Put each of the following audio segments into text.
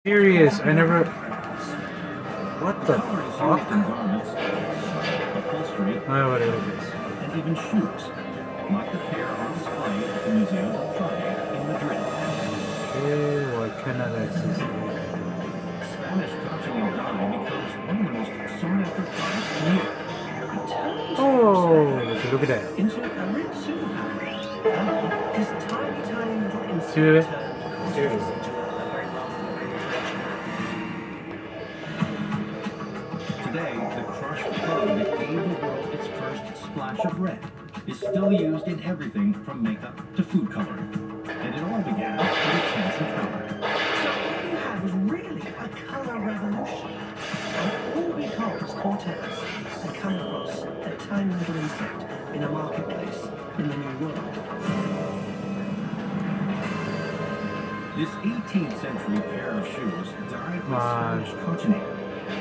Serious, I never. What the fuck? Upholstery, Oh, what is this? and even shoes, like the pair on display at the Museo del Prado in Madrid. Okay, what kind of access? Spanish cochineal dye becomes one of the most sought-after products in Europe. Oh, so look at that. Into a real superpower. This tiny, tiny little insect See it? turned Serious. into a very well-known invention. Today, the crushed bug that gave the world its first splash of red is still used in everything from makeup to food coloring. And it all began with a chance encounter. So what you had was really a color revolution. And all because Cortez had come across a tiny little insect in a marketplace in the New World. This 18th century pair of shoes, dyed with Spanish cochineal,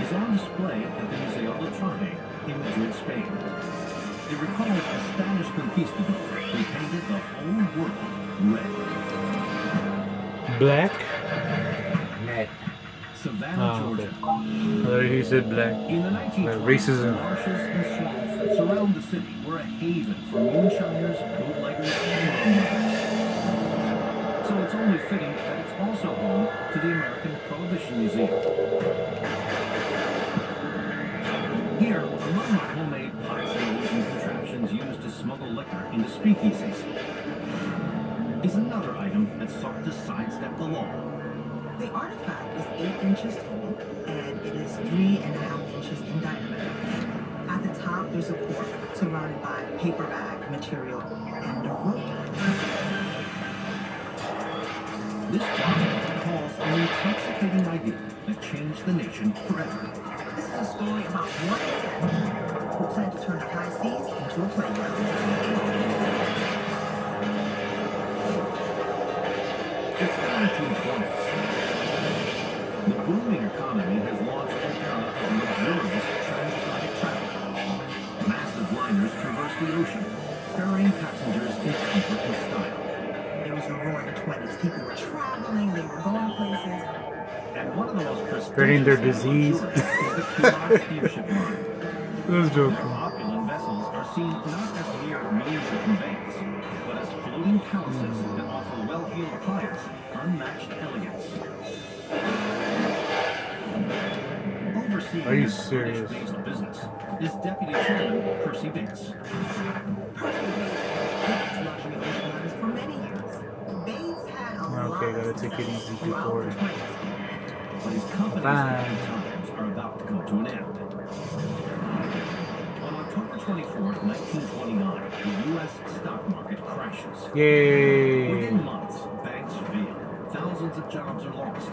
is on display at the Museo del Prado in Madrid, Spain. It recalls a Spanish conquistador who painted the whole world red. Black? Red. Savannah, Georgia. I thought he said black. In the 1920s, racism. marshes and swamps that surround the city were a haven for moonshiners, bootleggers, and rumblers. So it's only fitting that it's also home to the American Prohibition Museum. Here, among the homemade pots and contraptions used to smuggle liquor into speakeasies, is another item that sought to sidestep the law. The artifact is 8 inches tall, and it is 3.5 inches in diameter. At the top, there's a cork surrounded by paper bag material and a rope. This document recalls an intoxicating idea that changed the nation forever. This is a story about one man who planned to turn the high seas into a playground. It's the 1920s. The booming economy has launched an era of luxurious transatlantic travel. Massive liners traverse the ocean, ferrying passengers in comfort and style. It was a roaring 20s. People were traveling, they were going places. And one of the most Spreading their prestigious disease. is the Cunard steamship line. That's joking. Opulent vessels are seen not as mere means of conveyance, but as floating palaces that offer well-heeled clients unmatched elegance. Overseeing Are you this serious? British-based business is Deputy Chairman Percy Bates. Percy Bates built luxury ocean liners for many years. Bates had a lot Okay, of gotta take it success easy throughout before. the 20s. But his company's Bye. happy times are about to come to an end. On October 24th, 1929, the U.S. stock market crashes. Yay! Within months, banks fail, thousands of jobs are lost,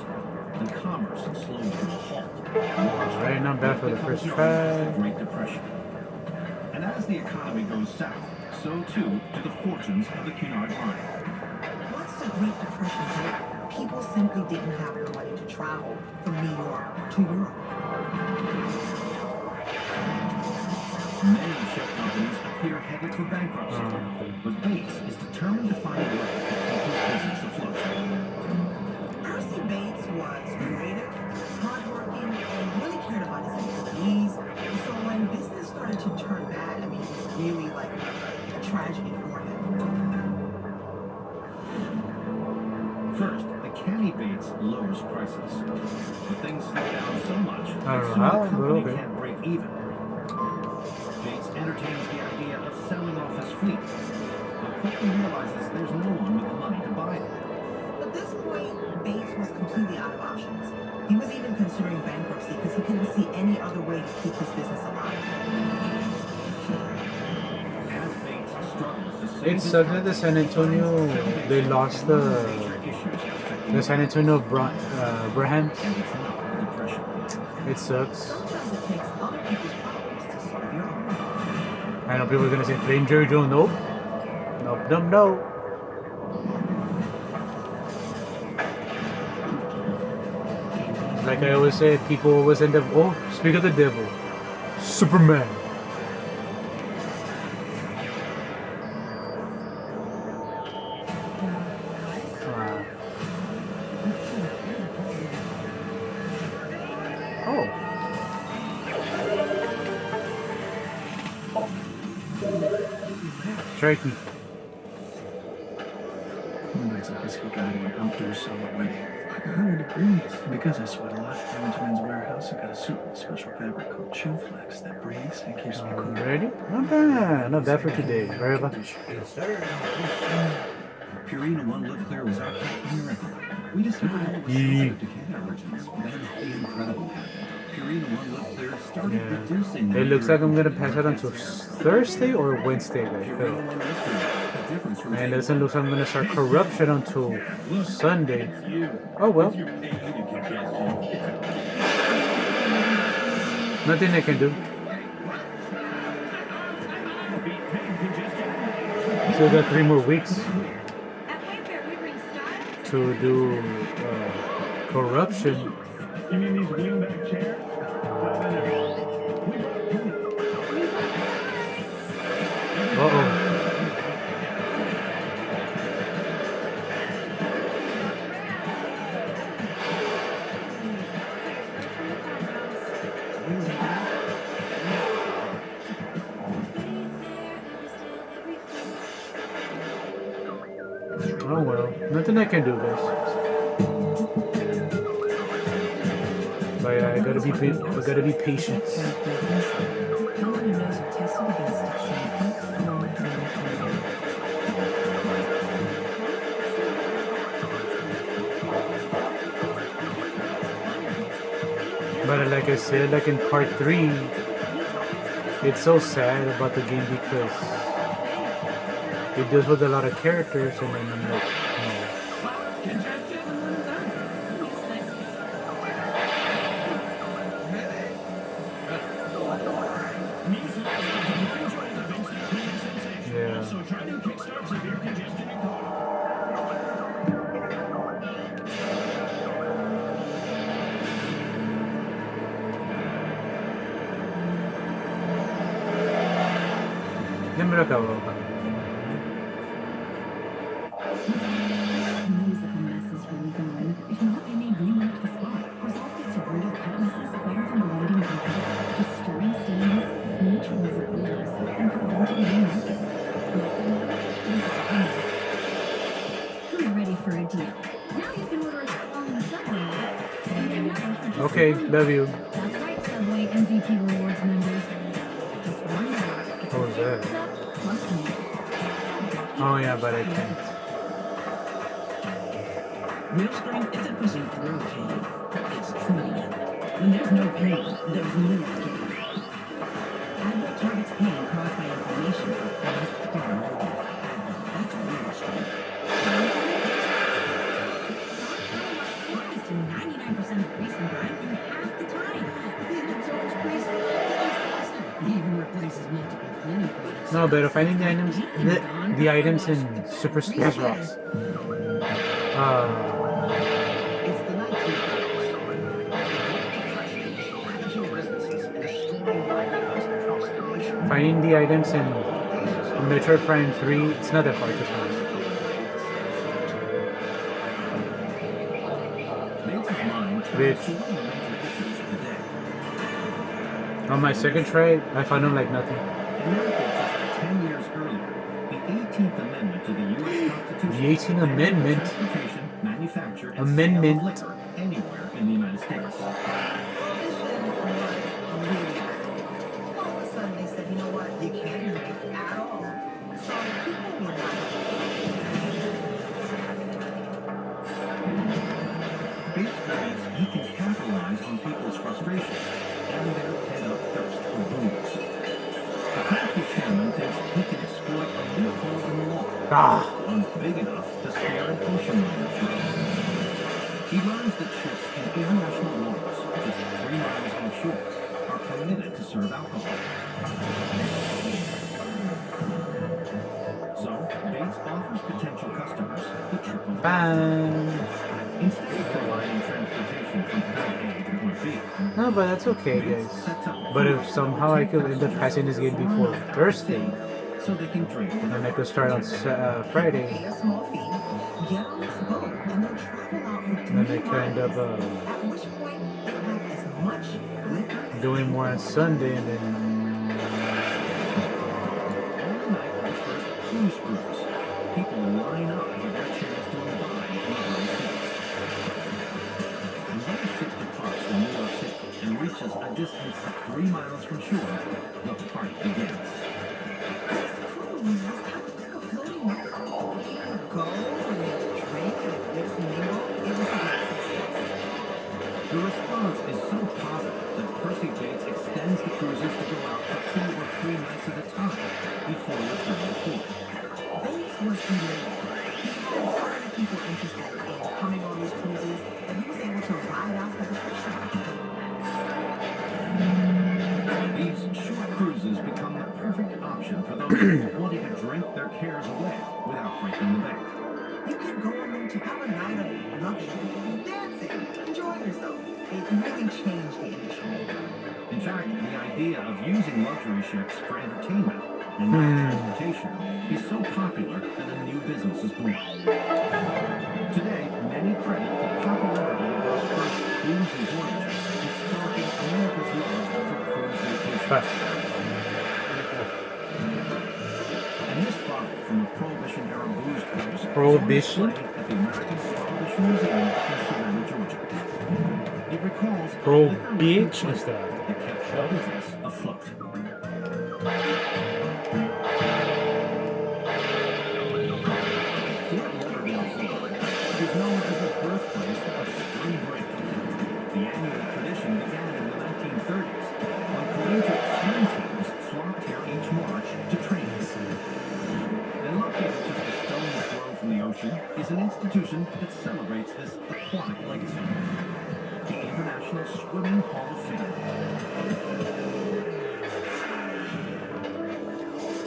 and commerce slows to a halt. Alright, not bad for the first The try. Great Depression. And as the economy goes south, so too do the fortunes of the Cunard line. Once the Great Depression hit, people simply didn't have the money to travel from New York to Europe. Many ship companies appear headed for bankruptcy, but Bates is determined to find a way to keep his business afloat. Percy Bates was creative, hardworking, and really cared about his employees. So when business started to turn bad, I mean, it was really like a tragedy for him. First, the canny Bates lowers prices, but things slow down so much I that don't soon know how, the but company okay. can't break even. Bates entertains the idea of selling off his fleet, but quickly realizes there's no one with the money to buy it. At this point, Bates was completely out of options. He was even considering bankruptcy because he couldn't see any other way to keep his business alive. As Bates struggles to save It his sucks that the San Antonio, they lost the San Antonio Brahams. and it's not a depression. It sucks. Sometimes it takes other people's problems to solve your own. I know people are gonna say plain Jerry Jones. Nope. Nope, nope, no. Like I always say, people always end up. Oh, speak of the devil, Superman. Oh. Strikey. Nights like this, you gotta get outdoors summer wedding. Like 100 degrees. Because I sweat a lot, I went to Men's Warehouse and got a suit with a special fabric called Chill Flex that breathes and keeps me cool. Ready? Not bad. Not bad for today. Right, Eva? Yes, sir. Purina One Live Clear was our miracle. We discovered all the Yee. sensitive decay origins. Then the incredible happened. Purina One Live Clear started reducing. It looks like I'm gonna pass it until Thursday or Wednesday, guys. Purina One Live Clear. The difference from And it doesn't look like I'm gonna start corruption until Sunday. Oh well. Nothing I can do. Still got 3 more weeks to do corruption. You mean these wingback chairs? Uh-oh. Oh well, nothing I can do, guys. But yeah, I gotta be patient. But like I said, like in part 3, it's so sad about the game because it deals with a lot of characters, and then I'm like, yeah. Ya me lo acabo. Musical mess is really gone. If not, they may rework the spot. Resolve gets rid of cutlasses away from the lighting company, destroying stains, neutralizing odors, and preventing remarking. Who's ready for a deal? Now you can order a strong Subway. Okay, love you. That's right, Subway MVP Rewards members. Just one dollar. What was that? Plus me. Oh yeah, but I can't. Real strength isn't pushing through pain. It's treating it. When there's no pain, there's no escape. Advil targets pain caused by inflammation and is far more than Advil. That's real strength. To 99% of grease and grime in half the time. It absorbs grease faster. It even replaces multiple cleaning products. No, but finding the items in Super Smash Bros. It's the 19th. Finding the items in Metroid Prime 3, it's not that hard to find. Which, on my second try, I found them like nothing. America just 10 years earlier, the 18th Amendment to the U.S. Constitution. The 18th Amendment? Transportation, manufacture, and Amendment. sale of liquor anywhere in the United States. All of a sudden they said, you know what, you can't drink at all. So people were not. Basically, he can capitalize on people's frustrations and their pent-up thirst for booze. The crafty chairman thinks he can exploit a loophole in the law, one big enough to scare an ocean liner through. He learns that ships in international waters, just 3 miles offshore, are permitted to serve alcohol. So, Bates offers potential customers the trip of a Bye. Instead of providing transportation from point A to point B, No, but that's okay, Bates guys. sets up But if somehow I could end up passing this game before Thursday, so they can drink then I could start on Friday, Pay a small fee, get on this boat, and then travel out for then I 3 could end up at which point they'll have as much doing more on Sunday, and then On the night of the first cruise cruise, people line up for their chance to imbibe in the high seas. And when the ship departs from New York City and reaches a distance of 3 miles from shore, the party begins. This cruise was kind of like a floating record. People go and they drink and mix and mingle. It was a great success. The response is so positive that Percy Bates extends the cruises to go out for 2 or 3 nights at a time before returning to port. Bates was elated. He had so many people interested in coming on these cruises that he was able to ride out the vacation. These short cruises become the perfect option for those wanting to drink their cares away without breaking the bank. You could go on them to have a night of luxury, dancing, enjoying yourself. It really changed the industry. In fact, the idea of using luxury ships for entertainment and not transportation is so popular that a new business is born. Today, many credit the popularity of those first cruising voyages with sparking America's love for cruise vacations. And this bottle from a Prohibition-era booze cruise is Prohibition? on display at the American Prohibition Museum in Savannah, Georgia. It recalls a Pro liquor bitch license is that? that kept the business afloat. Fort Lauderdale, Florida, is known as the birthplace of spring break. The annual tradition began in the 1930s when collegiate swim teams flocked here each March to train. And located just a stone's throw from the ocean is an institution that celebrates this aquatic legacy. The International Swimming Hall of Fame.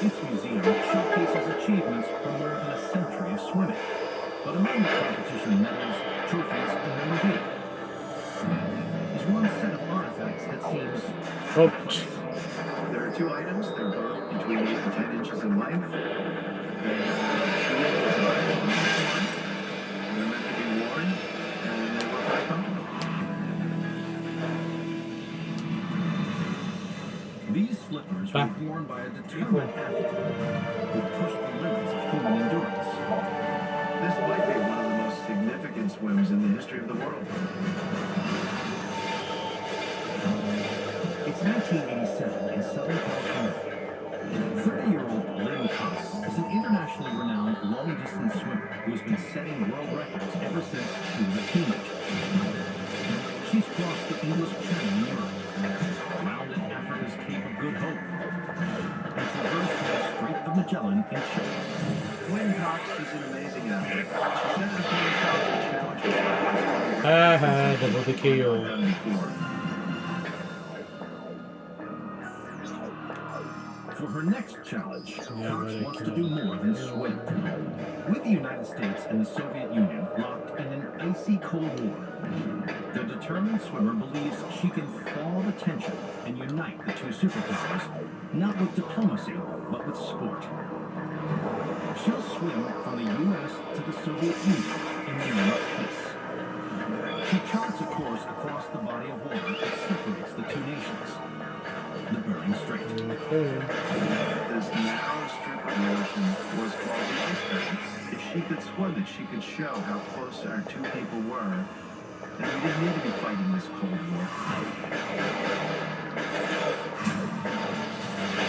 Its museum showcases achievements from more than a century of swimming. But among the competition medals, trophies, and memorabilia is one set of artifacts that seems Oh, There are 2 items. They're both between 8 and 10 inches in length. They have shield design on the one. They're meant to be worn, and they look very comfortable. These slippers were worn by a determined athlete who pushed the limits of human endurance. This might be one of the most significant swims in the history of the world. It's 1987 in Southern California. 30-year-old Lynn Cox is an internationally renowned long-distance swimmer who has been setting world records ever since she was a teenager. She's crossed the English Channel in Europe, rounded Africa's Cape of Good Hope, and traversed the Strait of Magellan in Chile. Lynn Cox is an amazing athlete. She set it upon herself to challenge herself. haha, double the I've KO. done before. For her next challenge, Cox but wants to do more than swim. With the United States and the Soviet Union locked in an icy Cold War, the determined swimmer believes she can thaw the tension and unite the 2 superpowers, not with diplomacy, but with sport. She'll swim from the U.S. to the Soviet Union in the name of peace. She charts a course across the body of water that separates the 2 nations, the Bering Strait. This narrow strip of the ocean was called the iceberg. If she could swim it, she could show how close our 2 people were. And we didn't need to be fighting this Cold War.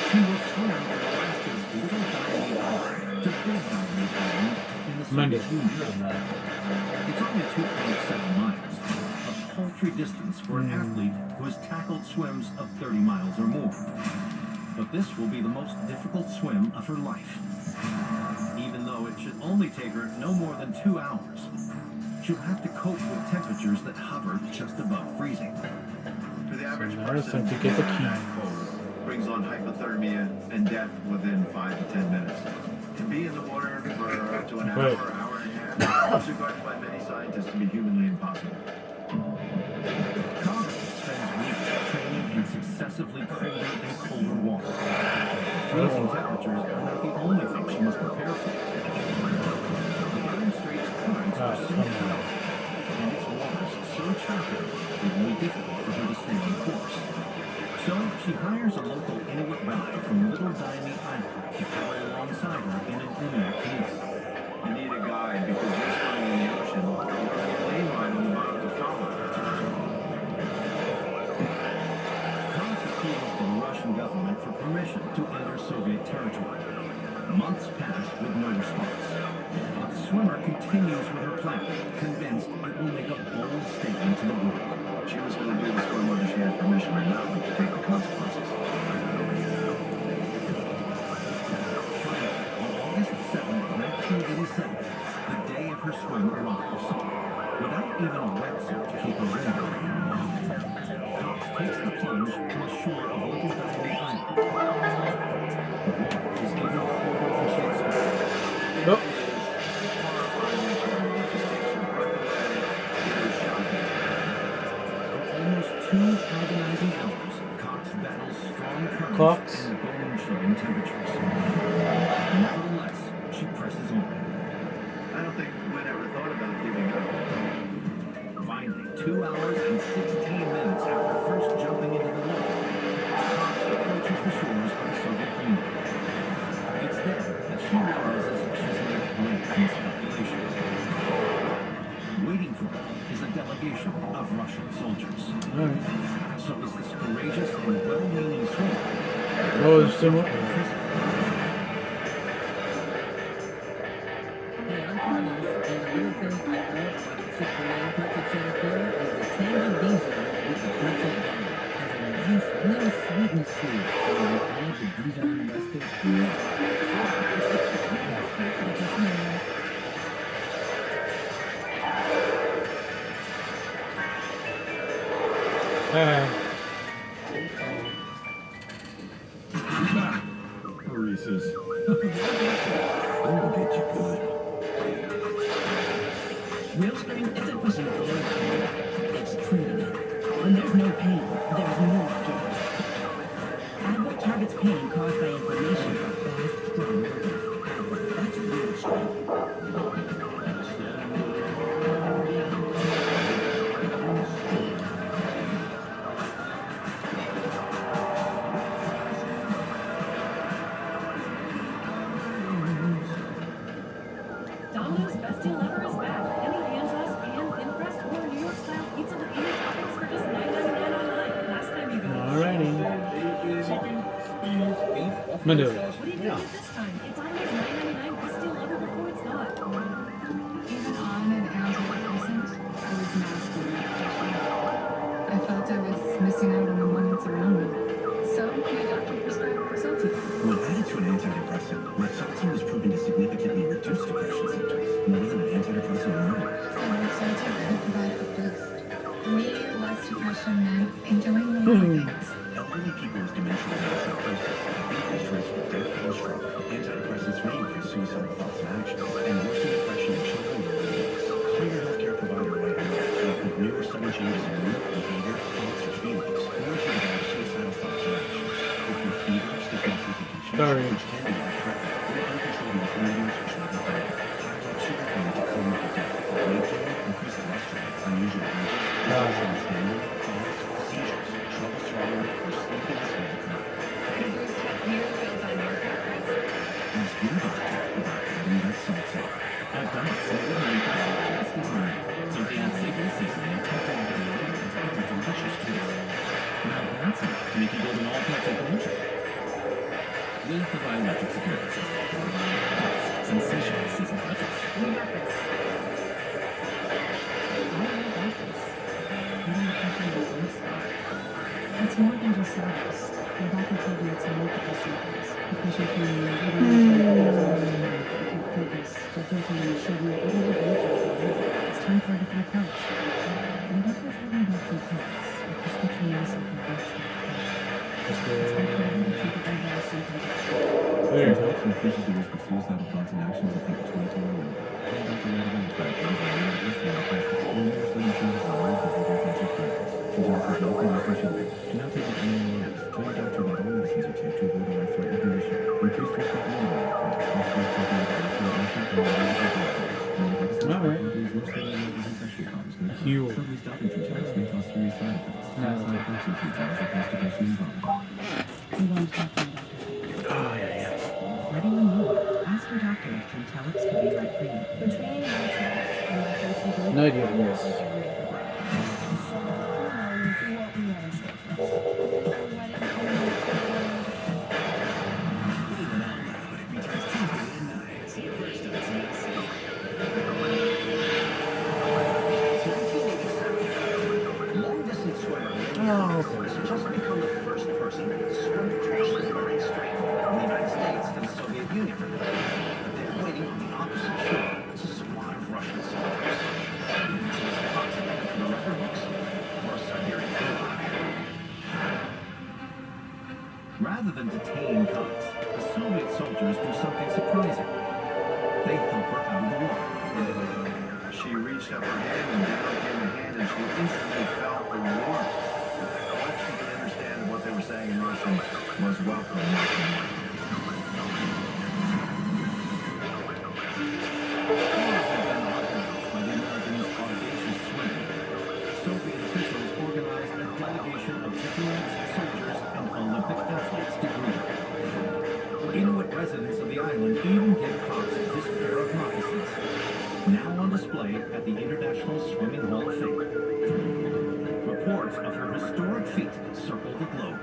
She will swim from Alaska's Little Diomede Island to Big Diomede Island in the Monday. Soviet Union. It's only 2.7 miles, a paltry distance for an athlete who has tackled swims of 30 miles or more. But this will be the most difficult swim of her life. Even though it should only take her no more than 2 hours, she'll have to cope with temperatures that hover just above freezing. For the average now it's person, time to get the key. that cold brings on hypothermia and death within 5 to 10 minutes. To be in the water for up to an hour, Right. hour and a half is regarded by many scientists to be humanly impossible. Cox spends weeks training in successively colder and colder water. Freezing temperatures are not the only thing she must prepare for. The Bering Strait's currents are so high, and its waters so choppy, it will be difficult for her to stay on course. She hires a local Inuit guide from Little Diamond Island to travel alongside her in an Inuit canoe. You need a guide because you're swimming in the ocean. You don't have a lane line on the bottom to follow. Cox appeals to the Russian government for permission to enter Soviet territory. Months pass with no response. But the swimmer continues with her plan, convinced it will make a bold statement to the world. She was going to do this swim whether she had permission or not, but to take the consequences. Finally, on August 7, 1987, the day of her swim arrives. Without even a wetsuit to keep her warm, Cox takes the plunge to the shore of Little Diamond Island. The water is even colder than she expected. Oh, For almost 2 agonizing hours, Cox battles strong currents Cox. and bone-chilling temperatures. Nevertheless, she presses on. I don't think Quinn ever thought about giving up. Finally, 2 hours and 16 minutes after first jumping into the water, Cox approaches the shores of the Soviet Union. It's then that she realizes she's made a great miscalculation. Waiting for her is a delegation of Russian soldiers. alright. So is this courageous and well-meaning swimmer Oh, it's similar. Hey, I'm Carlos, and another thing I love about the Chick-fil-A pretzel cheddar quarter is the tangy Dijon with the pretzel bun. Has a nice little sweetness to it. And when you add the Dijon mustard, Reese's. I'll get you good. Real scream isn't pushing it away from you. It's treating it. When there's no pain, there's no gain. Advil targets pain caused by inflammation for fast, strong relief. Advil, that's real strength. Domino's Best Deal Ever is back. Any hand-tossed, pan, thin crust, or New York style pizza with any toppings for just $9.99 online. Last time you guys. Alrighty. Chicken, beans, beef, Manila. What are you gonna get this time? It's Domino's $9.99 Best Deal Ever before it's not. Even on an antidepressant, I was masculine. I felt I was missing out on the moments around me. So my doctor prescribed Rexulti. When added to an antidepressant, Rexulti was proven to significantly reduce depression symptoms more than an antidepressant alone. And Rexulti could provide a boost. For me, less depression meant enjoying the little things. Elderly people with dementia and psychosis have increased risk of death and stroke. Antidepressants may increase suicidal thoughts and actions, and worsen depression in children and adults. Call your healthcare provider right now with new or sudden changes in mood, behavior, thoughts, or feelings, or if you develop suicidal thoughts or actions. If your fever, stiffness, and confusion, Sorry. which can be life-threatening, or uncontrolled inflammatory or shortness of breath, high blood sugar can lead to comorbid death, weight gain, increased cholesterol, unusual urges, irrational standing, falls, seizures, trouble swallowing, or sleepiness may occur. Fingers have you filled on your progress. Ask your doctor about adding Rexulti. At Docs, we will make our just as right. Something that's safely seasoned and kept out of the oil to make a delicious twist. Now that's enough to make you go in all parts of culture. We'll provide electric security system. Docs, sensational seasoned pretzels. We got this. It's more than just service. Your doctor told you it's multiple symptoms because you can purpose for filtering sugar and it's time for a different approach. And that's what's really about your pills. A prescription medicine for both That's it's good. hard for them to treat the overall symptoms. There. It helps increases the risk of suicidal thoughts and actions of people 22 or older. Call Dr. Redmond by do not take it any more risks. Tell your doctor about all medicines you take to avoid a life-threatening condition. Increased risk of blood Alright. Huge. Suddenly stopping from tests may cause serious side effects. Side effects include drowsiness, constipation, and vomiting. Yes. Long-distance swimmer Oh, has okay. just become the first person to swim across the Bering Strait from the United States to the Soviet Union. There, waiting on the opposite shore, is a squad of Russian soldiers. So is it Cox headed for the record books or a Siberian gulag? Rather than detain Cox, the Soviet soldiers do something surprising. They help her out of the water. She reached up her hand and down came the hand and she instantly felt the warmth. What she could understand what they were saying in Russian was welcome. By the Americans' audacious swimming, Soviet officials organized a delegation of diplomats, soldiers, and Olympic athletes to greet her. Inuit residents of the island even give Cox this pair of moccasins, now on display at the International Swimming Hall of Fame. Reports of her historic feat circle the globe.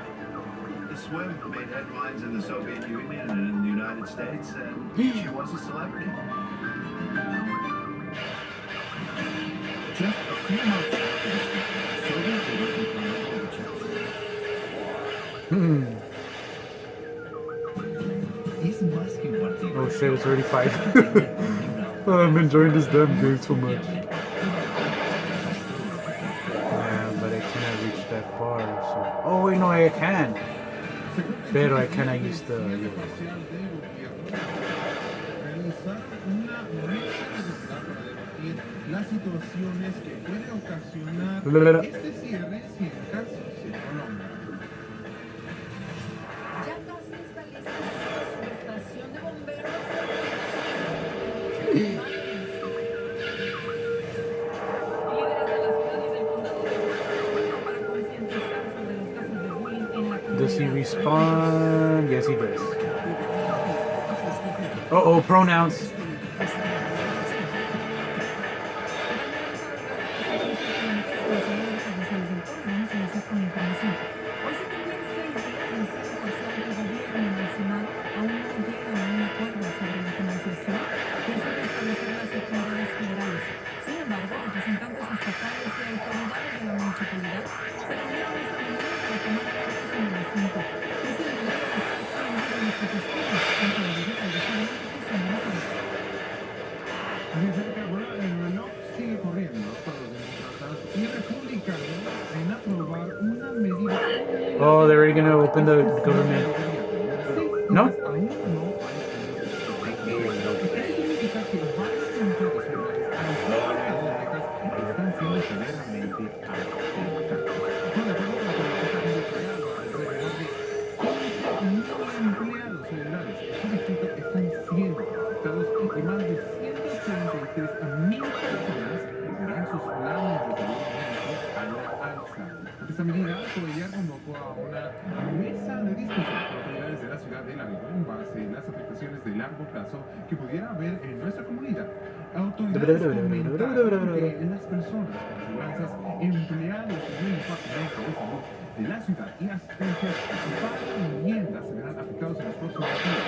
The swim made headlines in the Soviet Union and in the United States, and she was a celebrity. Just a few months after this film, Soviet leader Mikhail Gorbachev. Es más que un partido. Oh shit, it's already 5. I'm enjoying this damn game too much. Yeah, but I cannot reach that far, so... Oh wait, no, I can. Pero I cannot use the... Realizar una mesa de debate para debatir las situaciones que puede ocasionar este cierre si el caso se prolonga. Ya casi está lista su estación de bomberos. Líderes de la ciudad y del condado de Washington para concientizar sobre los casos de bullying en la comunidad. Does he respond? Yes, he does. Uh-oh, pronouns. Desde que el reloj sigue corriendo para los demócratas y republicanos en aprobar una medida. Oh, they're already gonna open the government. No? Aún no hay. Esto significa que varias empresas federales están siendo severamente afectadas. De acuerdo con la política industrial, alrededor de 15.000 empleados federales en su distrito están siendo afectados y más de 133.000 personas verán sus planes de salud médico a la alza. Ante esta medida, el gobierno convocó a una mesa de discusión con autoridades de la ciudad de Laredo en base a las afectaciones de largo plazo que pudiera haber en nuestra comunidad. Autoridades comentaron que las personas con aseguranzas, empleados en el departamento de salud de la ciudad y asistencias para viviendas se verán afectados en los próximos días.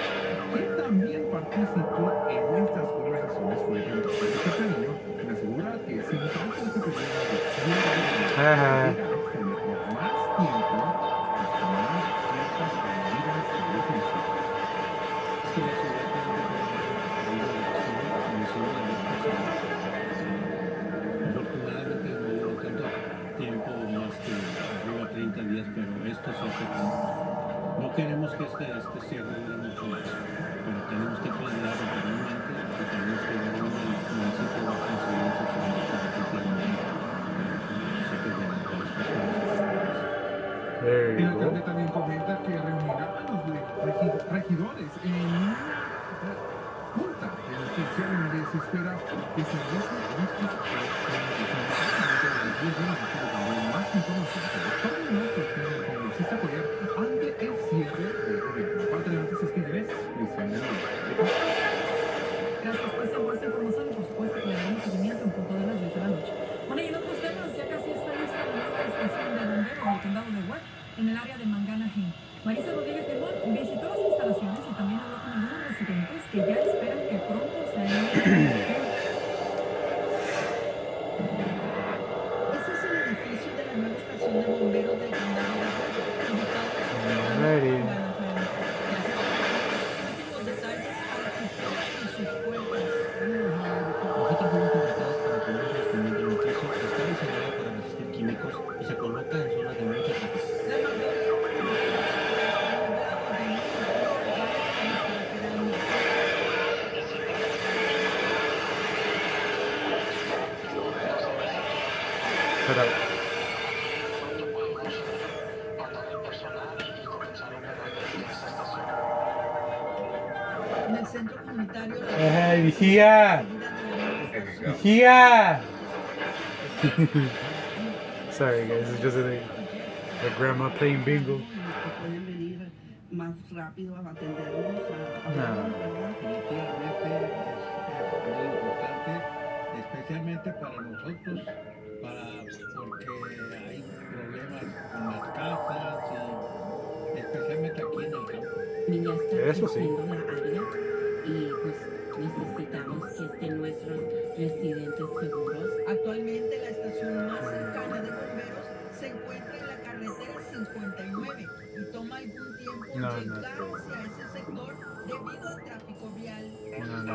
Quien también participó en estas conversaciones fue el secretario, quien asegura que sin tanto de secretario de tener más tiempo para tomar ciertas medidas de defensa. Es que la ciudad tiene que tener Afortunadamente no duró tanto tiempo, más que arriba 30 días, pero esto se hace con... No queremos que este cierre dure mucho más, pero tenemos que planear anteriormente y tenemos que ver dónde el municipio va a conseguir ese trabajo para que planear sé que de las personas. There El you alcalde go. también comenta que reunirá a los regidores en una junta de emergencia donde se espera que se realicen listos más información sobre todo lo que tiene el congresista apoyar ante el cierre del gobierno. Parte de las noticias que interés, Cristian de Gracias, pues, por esta información y por supuesto que le daremos seguimiento en punto de las 10 de la noche. Bueno, del condado de Webb, en el área de Manganahem. Marisa Rodríguez de Mon visitó las instalaciones y también habló con algunos residentes que ya esperan que pronto se hayan Ese es el edificio de la nueva estación de bomberos del condado de Webb, ubicado sobre la Alrighty. Manganahem. Ya se están haciendo los últimos detalles para que cierren sus puertas. Nosotros fuimos contratados para poner un revestimiento en el piso, está diseñado para resistir químicos y se coloca en zonas de mucho tráfico. La mayoría del edificio está nublado debido al frío que han estado operando. Shut up. En el centro comunitario Hey, vigía. Vigía. Sorry guys, it's just the grandma playing bingo. pueden venir más rápido a atendernos, No. Definitivamente es muy importante, especialmente para nosotros, porque hay problemas con las casas y especialmente aquí en el campo. Ya está Eso sí. creciendo la área y pues necesitamos que estén nuestros residentes seguros. Actualmente la estación más cercana de bomberos se encuentra en la carretera 59 y toma algún tiempo No, no. llegar hacia ese sector debido al tráfico vial. No, no.